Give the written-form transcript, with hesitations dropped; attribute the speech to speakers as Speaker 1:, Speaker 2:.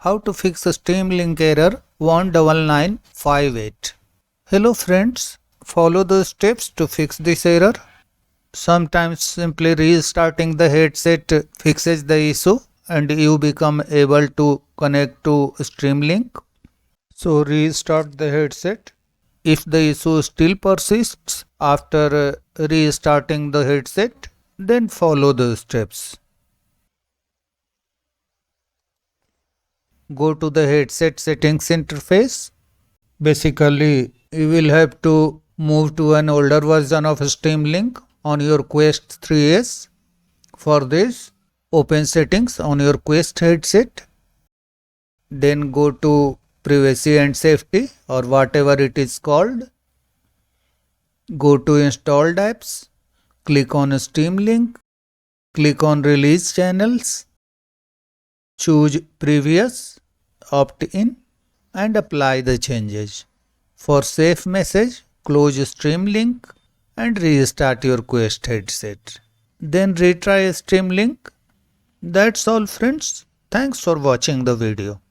Speaker 1: How to fix a Streamlink error 19958. Hello friends, follow the steps to fix this error. Sometimes simply restarting the headset fixes the issue and you become able to connect to Streamlink. So restart the headset. If the issue still persists after restarting the headset, then follow the steps. Go to the headset settings interface. Basically, you will have to move to an older version of Streamlink on your Quest 3S. For this, open settings on your Quest headset. Then go to privacy and safety or whatever it is called. Go to installed apps. Click on Streamlink. Click on release channels. Choose previous, opt in and apply the changes. For safe message, close Streamlink and restart your Quest headset. Then retry Streamlink. That's all friends. Thanks for watching the video.